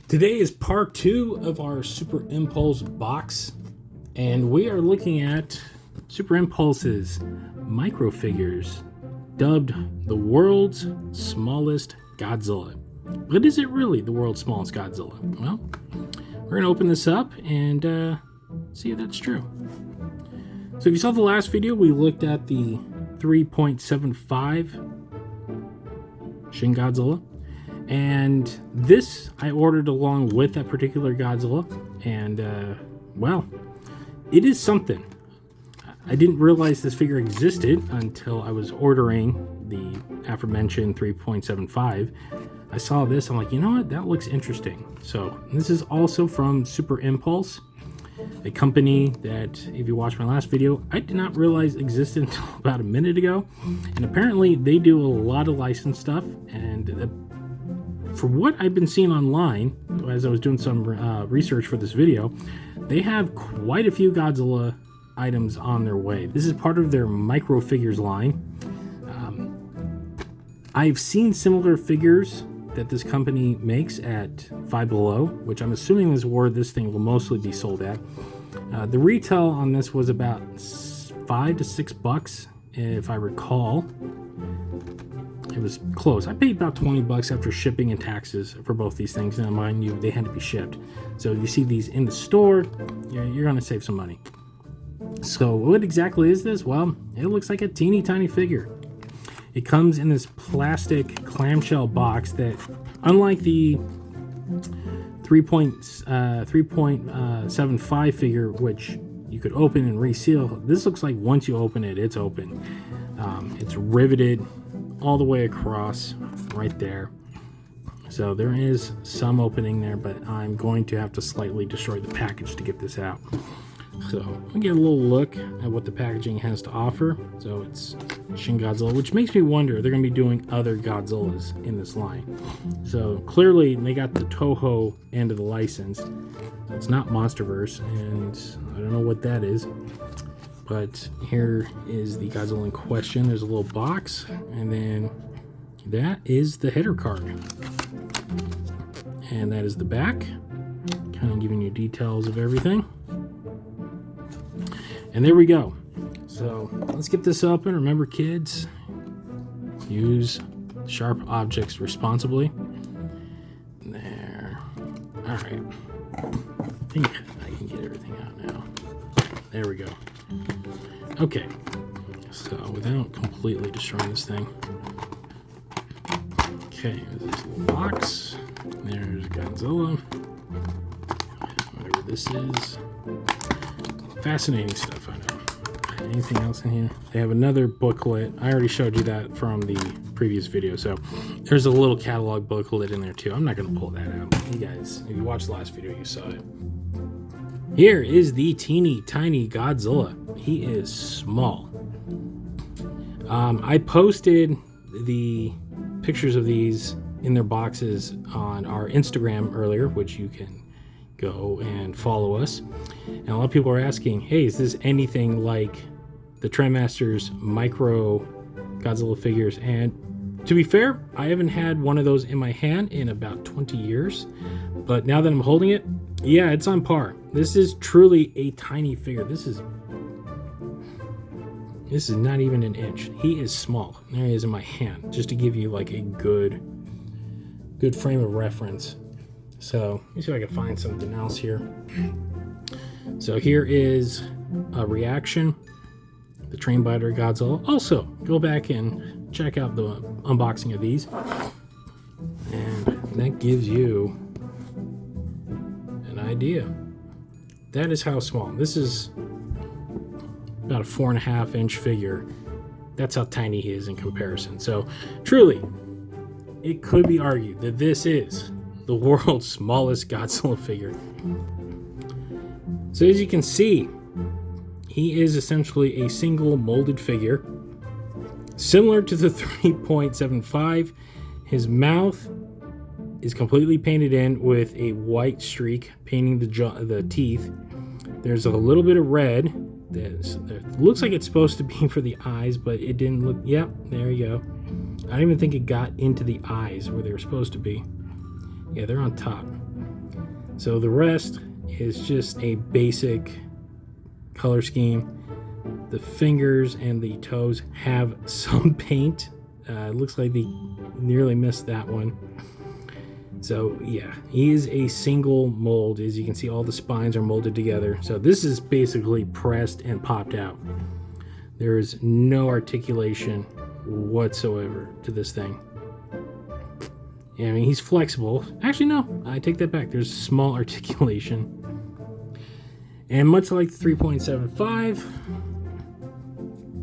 Today is part 2 of our Super Impulse box, and we are looking at Super Impulse's micro figures, dubbed the world's smallest Godzilla. But is it really the world's smallest Godzilla? Well, we're going to open this up and see if that's true. So if you saw the last video, we looked at the 3.75 Shin Godzilla. And this I ordered along with that particular Godzilla, and well, it is something. I didn't realize this figure existed until I was ordering the aforementioned 3.75. I saw this, I'm like, you know what, that looks interesting. So this is also from Super Impulse, a company that, if you watched my last video, I did not realize existed until about a minute ago. And apparently they do a lot of licensed stuff, and for what I've been seeing online, as I was doing some research for this video, they have quite a few Godzilla items on their way. This is part of their micro figures line. I've seen similar figures that this company makes at Five Below, which I'm assuming is where this thing will mostly be sold at. The retail on this was about $5 to $6, if I recall. It was close. I paid about 20 bucks after shipping and taxes for both these things. Now, mind you, they had to be shipped. So if you see these in the store, you're going to save some money. So what exactly is this? Well, it looks like a teeny tiny figure. It comes in this plastic clamshell box that, unlike the 3.75 figure, which you could open and reseal, this looks like once you open it, it's open. It's riveted all the way across right there. So there is some opening there, but I'm going to have to slightly destroy the package to get this out. So we'll get a little look at what the packaging has to offer. So it's Shin Godzilla, which makes me wonder, they're going to be doing other Godzillas in this line. So clearly they got the Toho end of the license. So it's not Monsterverse, and I don't know what that is. But here is the Godzilla in question. There's a little box, and then that is the header card. And that is the back, kind of giving you details of everything. And there we go. So let's get this open. Remember, kids, use sharp objects responsibly. There. All right. I think I can get everything out now. There we go. Okay, so without completely destroying this thing. Okay, there's this little box. There's Godzilla. Whatever this is. Fascinating stuff, I know. Anything else in here? They have another booklet. I already showed you that from the previous video, so there's a little catalog booklet in there too. I'm not going to pull that out. You guys, if you watched the last video, you saw it. Here is the teeny tiny Godzilla. He is small. I posted the pictures of these in their boxes on our Instagram earlier, which you can go and follow us. And a lot of people are asking, hey, is this anything like the Trendmasters micro Godzilla figures? And to be fair, I haven't had one of those in my hand in about 20 years. But now that I'm holding it, yeah, it's on par. This is truly a tiny figure. This is not even an inch. He is small. There he is in my hand, just to give you like a good frame of reference. So let me see if I can find something else here. So here is a reaction, the Train Biter Godzilla. Also, go back and check out the unboxing of these, and that gives you an idea. That is how small. This is about a 4.5 inch figure. That's how tiny he is in comparison. So truly, it could be argued that this is the world's smallest Godzilla figure. So as you can see, he is essentially a single molded figure, similar to the 3.75. His mouth is completely painted in with a white streak painting the teeth. There's a little bit of red that looks like it's supposed to be for the eyes, but it didn't look. Yep, there you go. I don't even think it got into the eyes where they were supposed to be. Yeah, they're on top. So the rest is just a basic color scheme. The fingers and the toes have some paint. It looks like they nearly missed that one. So yeah, he is a single mold. As you can see, all the spines are molded together. So this is basically pressed and popped out. There is no articulation whatsoever to this thing. Yeah, I mean, he's flexible. Actually, no, I take that back. There's small articulation. And much like the 3.75,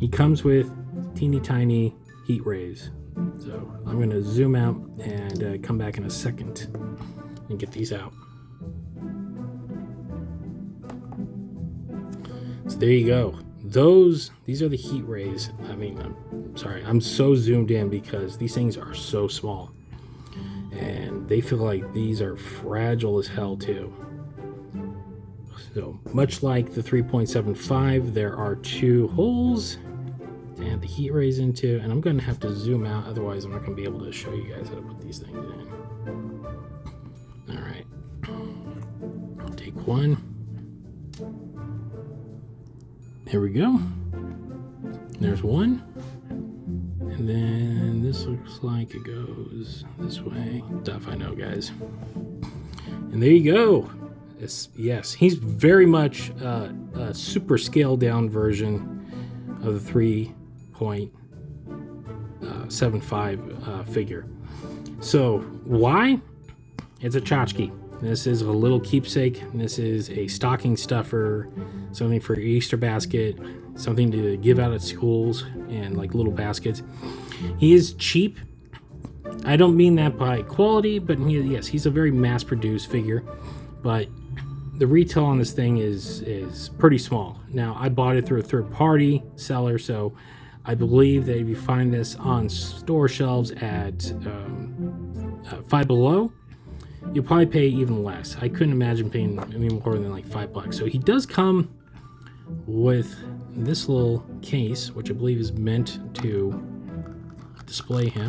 he comes with teeny tiny heat rays. So I'm going to zoom out and come back in a second and get these out. So there you go. These are the heat rays. I mean, I'm sorry, I'm so zoomed in because these things are so small. And they feel like these are fragile as hell too. So much like the 3.75, there are 2 holes to add the heat rays into, and I'm going to have to zoom out, otherwise I'm not going to be able to show you guys how to put these things in. All right, I'll take one. There we go. There's one. And then this looks like it goes this way. Stuff I know, guys. And there you go. Yes, he's very much a super scaled down version of the 3.75 figure. So why? It's a tchotchke. This is a little keepsake. This is a stocking stuffer, something for your Easter basket, something to give out at schools and like little baskets. He is cheap. I don't mean that by quality, but yes, he's a very mass-produced figure. But the retail on this thing is pretty small. Now, I bought it through a third-party seller, so I believe that if you find this on store shelves at Five Below, you'll probably pay even less. I couldn't imagine paying any more than like $5. So he does come with this little case, which I believe is meant to display him.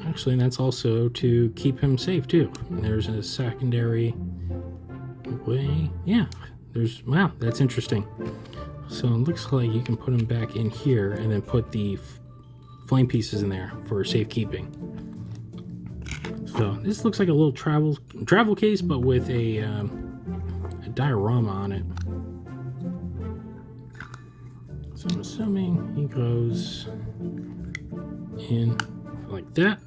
Actually, that's also to keep him safe too. There's a secondary way. Yeah, wow, that's interesting. So it looks like you can put them back in here and then put the flame pieces in there for safekeeping. So this looks like a little travel case, but with a diorama on it. So I'm assuming he goes in like that.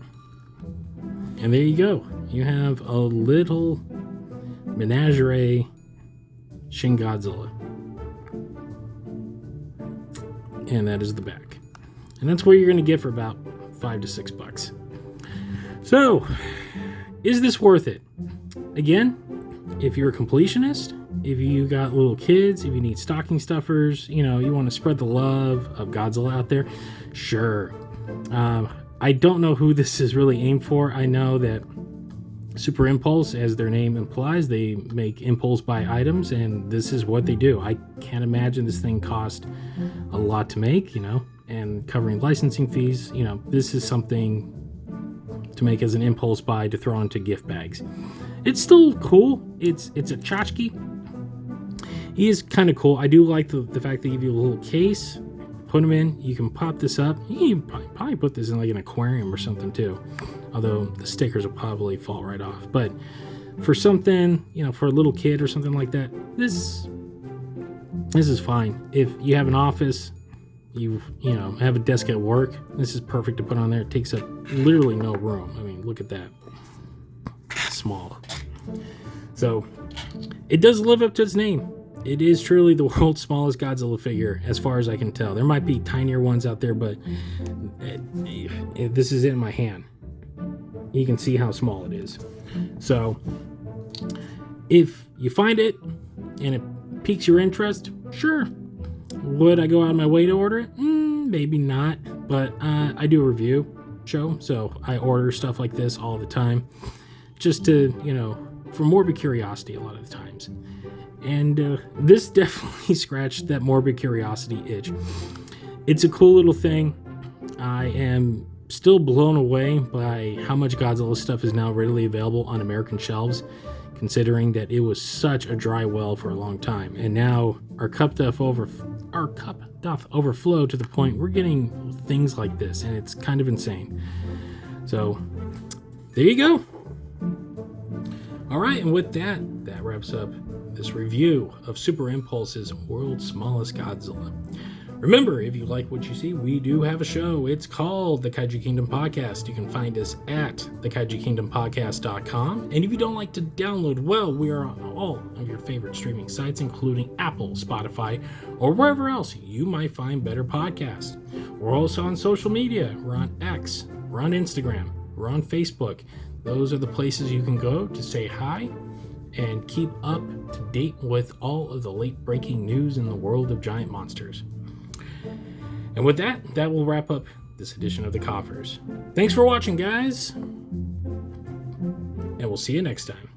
And there you go. You have a little menagerie Shin Godzilla. And that is the back. And that's what you're going to get for about $5 to $6. So, is this worth it? Again, if you're a completionist, if you got little kids, if you need stocking stuffers, you know, you want to spread the love of Godzilla out there, sure. I don't know who this is really aimed for. I know that Super Impulse, as their name implies, they make impulse buy items, and this is what they do. I can't imagine this thing cost a lot to make, you know, and covering licensing fees. You know, this is something to make as an impulse buy to throw into gift bags. It's still cool. It's a tchotchke. He is kind of cool. I do like the fact they give you a little case. Put them in. You can pop this up. You can probably put this in like an aquarium or something too. Although the stickers will probably fall right off. But for something, you know, for a little kid or something like that, this is fine. If you have an office, you know, have a desk at work, this is perfect to put on there. It takes up literally no room. I mean, look at that. It's small. So it does live up to its name. It is truly the world's smallest Godzilla figure, as far as I can tell. There might be tinier ones out there, but this is in my hand. You can see how small it is. So, if you find it and it piques your interest, sure. Would I go out of my way to order it? Maybe not, but I do a review show, so I order stuff like this all the time, just to, you know, for morbid curiosity a lot of the times. And this definitely scratched that morbid curiosity itch. It's a cool little thing. I am still blown away by how much Godzilla stuff is now readily available on American shelves, considering that it was such a dry well for a long time. And now our cup doth overflow to the point we're getting things like this, and it's kind of insane. So there you go. All right, and with that wraps up this review of Super Impulse's World's Smallest Godzilla. Remember, if you like what you see, we do have a show. It's called the Kaiju Kingdom Podcast. You can find us at thekaijukingdompodcast.com. And if you don't like to download, well, we are on all of your favorite streaming sites, including Apple, Spotify, or wherever else you might find better podcasts. We're also on social media. We're on X, we're on Instagram, we're on Facebook. Those are the places you can go to say hi and keep up to date with all of the late breaking news in the world of giant monsters. And with that will wrap up this edition of the Koffers. Thanks for watching, guys, and we'll see you next time.